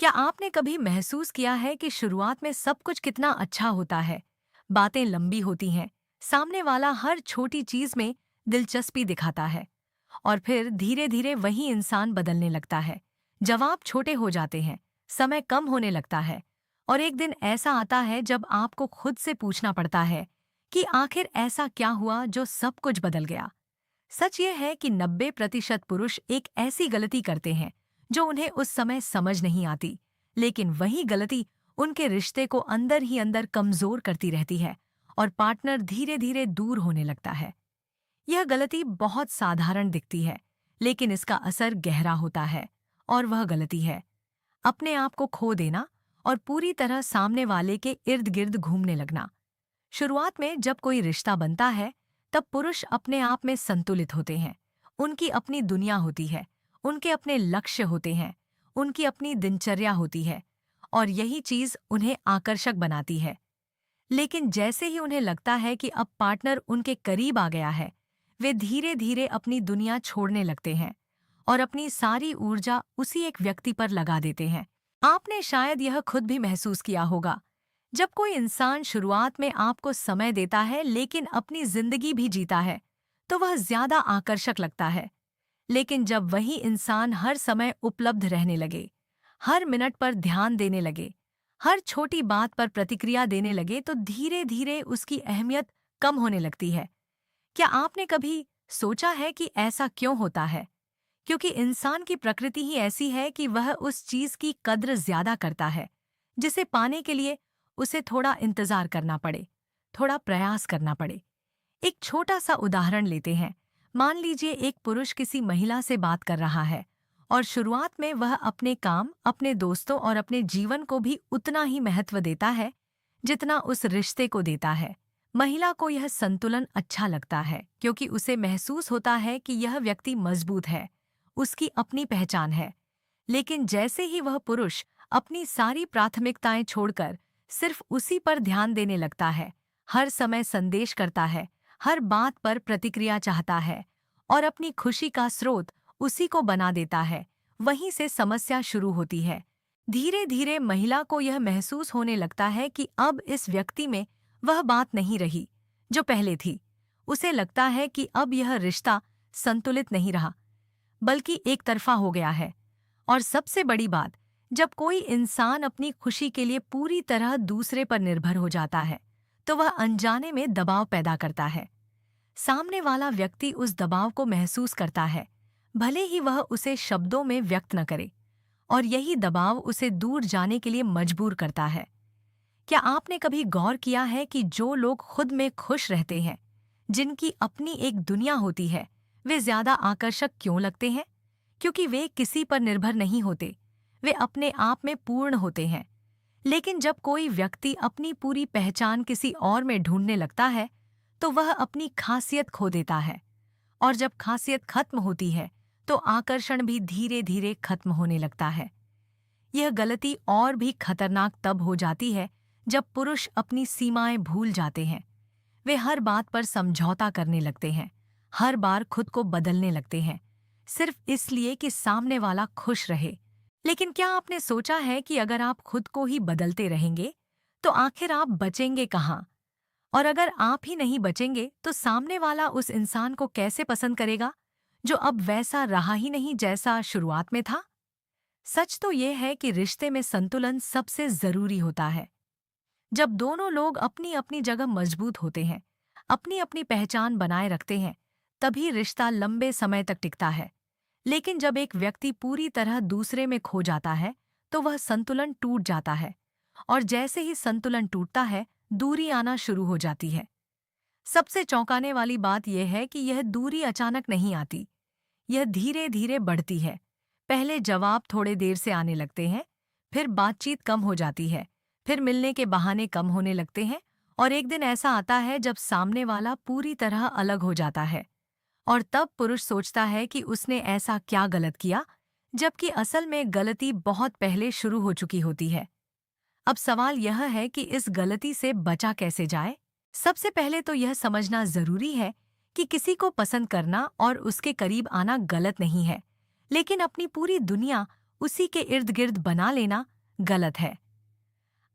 क्या आपने कभी महसूस किया है कि शुरुआत में सब कुछ कितना अच्छा होता है? बातें लंबी होती हैं, सामने वाला हर छोटी चीज में दिलचस्पी दिखाता है और फिर धीरे-धीरे वही इंसान बदलने लगता है। जवाब छोटे हो जाते हैं, समय कम होने लगता है और एक दिन ऐसा आता है जब आपको खुद से पूछना पड़ता है कि आखिर ऐसा क्या हुआ जो सब कुछ बदल गया? सच ये है कि 90% पुरुष एक ऐसी गलती करते हैं जो उन्हें उस समय समझ नहीं आती, लेकिन वही गलती उनके रिश्ते को अंदर ही अंदर कमजोर करती रहती है और पार्टनर धीरे धीरे दूर होने लगता है। यह गलती बहुत साधारण दिखती है, लेकिन इसका असर गहरा होता है और वह गलती है अपने आप को खो देना और पूरी तरह सामने वाले के इर्द गिर्द घूमने लगना। शुरुआत में जब कोई रिश्ता बनता है, तब पुरुष अपने आप में संतुलित होते हैं। उनकी अपनी दुनिया होती है, उनके अपने लक्ष्य होते हैं, उनकी अपनी दिनचर्या होती है और यही चीज उन्हें आकर्षक बनाती है। लेकिन जैसे ही उन्हें लगता है कि अब पार्टनर उनके करीब आ गया है, वे धीरे धीरे अपनी दुनिया छोड़ने लगते हैं और अपनी सारी ऊर्जा उसी एक व्यक्ति पर लगा देते हैं। आपने शायद यह खुद भी महसूस किया होगा। जब कोई इंसान शुरुआत में आपको समय देता है लेकिन अपनी जिंदगी भी जीता है, तो वह ज्यादा आकर्षक लगता है। लेकिन जब वही इंसान हर समय उपलब्ध रहने लगे, हर मिनट पर ध्यान देने लगे, हर छोटी बात पर प्रतिक्रिया देने लगे, तो धीरे धीरे उसकी अहमियत कम होने लगती है। क्या आपने कभी सोचा है कि ऐसा क्यों होता है? क्योंकि इंसान की प्रकृति ही ऐसी है कि वह उस चीज की कद्र ज्यादा करता है जिसे पाने के लिए उसे थोड़ा इंतजार करना पड़े, थोड़ा प्रयास करना पड़े। एक छोटा सा उदाहरण लेते हैं। मान लीजिए एक पुरुष किसी महिला से बात कर रहा है और शुरुआत में वह अपने काम, अपने दोस्तों और अपने जीवन को भी उतना ही महत्व देता है जितना उस रिश्ते को देता है। महिला को यह संतुलन अच्छा लगता है क्योंकि उसे महसूस होता है कि यह व्यक्ति मजबूत है, उसकी अपनी पहचान है। लेकिन जैसे ही वह पुरुष अपनी सारी प्राथमिकताएं छोड़कर सिर्फ उसी पर ध्यान देने लगता है, हर समय संदेश करता है, हर बात पर प्रतिक्रिया चाहता है और अपनी खुशी का स्रोत उसी को बना देता है, वहीं से समस्या शुरू होती है। धीरे धीरे महिला को यह महसूस होने लगता है कि अब इस व्यक्ति में वह बात नहीं रही जो पहले थी। उसे लगता है कि अब यह रिश्ता संतुलित नहीं रहा, बल्कि एक तरफा हो गया है। और सबसे बड़ी बात, जब कोई इंसान अपनी खुशी के लिए पूरी तरह दूसरे पर निर्भर हो जाता है, तो वह अनजाने में दबाव पैदा करता है। सामने वाला व्यक्ति उस दबाव को महसूस करता है, भले ही वह उसे शब्दों में व्यक्त न करे, और यही दबाव उसे दूर जाने के लिए मजबूर करता है। क्या आपने कभी गौर किया है कि जो लोग खुद में खुश रहते हैं, जिनकी अपनी एक दुनिया होती है, वे ज्यादा आकर्षक क्यों लगते हैं? क्योंकि वे किसी पर निर्भर नहीं होते, वे अपने आप में पूर्ण होते हैं। लेकिन जब कोई व्यक्ति अपनी पूरी पहचान किसी और में ढूंढने लगता है, तो वह अपनी खासियत खो देता है। और जब खासियत खत्म होती है, तो आकर्षण भी धीरे धीरे खत्म होने लगता है। यह गलती और भी खतरनाक तब हो जाती है जब पुरुष अपनी सीमाएं भूल जाते हैं। वे हर बात पर समझौता करने लगते हैं, हर बार खुद को बदलने लगते हैं, सिर्फ इसलिए कि सामने वाला खुश रहे। लेकिन क्या आपने सोचा है कि अगर आप खुद को ही बदलते रहेंगे, तो आखिर आप बचेंगे कहाँ? और अगर आप ही नहीं बचेंगे, तो सामने वाला उस इंसान को कैसे पसंद करेगा, जो अब वैसा रहा ही नहीं जैसा शुरुआत में था? सच तो यह है कि रिश्ते में संतुलन सबसे जरूरी होता है। जब दोनों लोग अपनी अपनी जगह मजबूत होते हैं, अपनी अपनी पहचान बनाए रखते हैं, तभी रिश्ता लंबे समय तक टिकता है। लेकिन जब एक व्यक्ति पूरी तरह दूसरे में खो जाता है, तो वह संतुलन टूट जाता है। और जैसे ही संतुलन टूटता है, दूरी आना शुरू हो जाती है। सबसे चौंकाने वाली बात यह है कि यह दूरी अचानक नहीं आती, यह धीरे धीरे बढ़ती है। पहले जवाब थोड़े देर से आने लगते हैं, फिर बातचीत कम हो जाती है, फिर मिलने के बहाने कम होने लगते हैं, और एक दिन ऐसा आता है जब सामने वाला पूरी तरह अलग हो जाता है। और तब पुरुष सोचता है कि उसने ऐसा क्या गलत किया, जबकि असल में गलती बहुत पहले शुरू हो चुकी होती है। अब सवाल यह है कि इस गलती से बचा कैसे जाए। सबसे पहले तो यह समझना जरूरी है कि किसी को पसंद करना और उसके करीब आना गलत नहीं है, लेकिन अपनी पूरी दुनिया उसी के इर्द गिर्द बना लेना गलत है।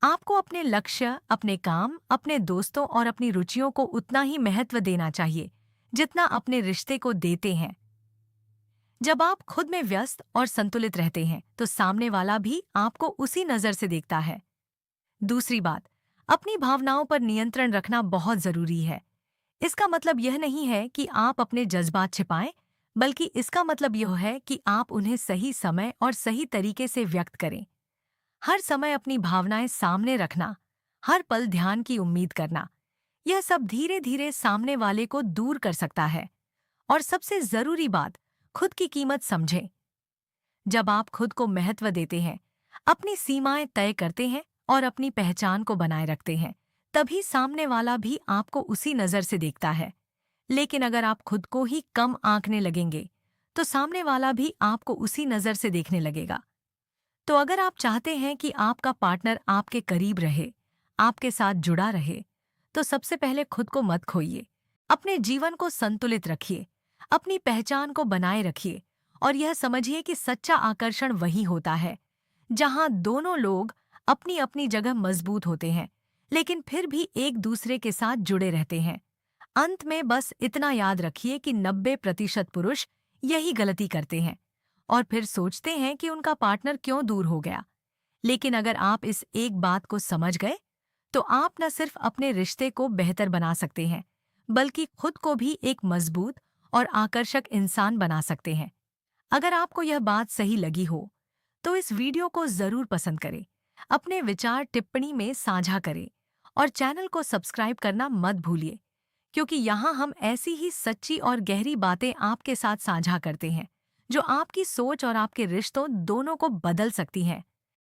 आपको अपने लक्ष्य, अपने काम, अपने दोस्तों और अपनी रुचियों को उतना ही महत्व देना चाहिए जितना अपने रिश्ते को देते हैं। जब आप खुद में व्यस्त और संतुलित रहते हैं तो सामने वाला भी आपको उसी नजर से देखता है। दूसरी बात, अपनी भावनाओं पर नियंत्रण रखना बहुत जरूरी है। इसका मतलब यह नहीं है कि आप अपने जज्बात छिपाएं, बल्कि इसका मतलब यह है कि आप उन्हें सही समय और सही तरीके से व्यक्त करें। हर समय अपनी भावनाएं सामने रखना, हर पल ध्यान की उम्मीद करना, यह सब धीरे धीरे सामने वाले को दूर कर सकता है। और सबसे जरूरी बात, खुद की कीमत समझें। जब आप खुद को महत्व देते हैं, अपनी सीमाएं तय करते हैं और अपनी पहचान को बनाए रखते हैं, तभी सामने वाला भी आपको उसी नजर से देखता है। लेकिन अगर आप खुद को ही कम आंकने लगेंगे, तो सामने वाला भी आपको उसी नजर से देखने लगेगा। तो अगर आप चाहते हैं कि आपका पार्टनर आपके करीब रहे, आपके साथ जुड़ा रहे, तो सबसे पहले खुद को मत खोइए। अपने जीवन को संतुलित रखिए, अपनी पहचान को बनाए रखिए और यह समझिए कि सच्चा आकर्षण वही होता है जहां दोनों लोग अपनी अपनी जगह मजबूत होते हैं, लेकिन फिर भी एक दूसरे के साथ जुड़े रहते हैं। अंत में बस इतना याद रखिए कि 90% पुरुष यही गलती करते हैं और फिर सोचते हैं कि उनका पार्टनर क्यों दूर हो गया। लेकिन अगर आप इस एक बात को समझ गए, तो आप न सिर्फ अपने रिश्ते को बेहतर बना सकते हैं, बल्कि खुद को भी एक मजबूत और आकर्षक इंसान बना सकते हैं। अगर आपको यह बात सही लगी हो, तो इस वीडियो को जरूर पसंद करें, अपने विचार टिप्पणी में साझा करें और चैनल को सब्सक्राइब करना मत भूलिए, क्योंकि यहाँ हम ऐसी ही सच्ची और गहरी बातें आपके साथ साझा करते हैं, जो आपकी सोच और आपके रिश्तों दोनों को बदल सकती हैं।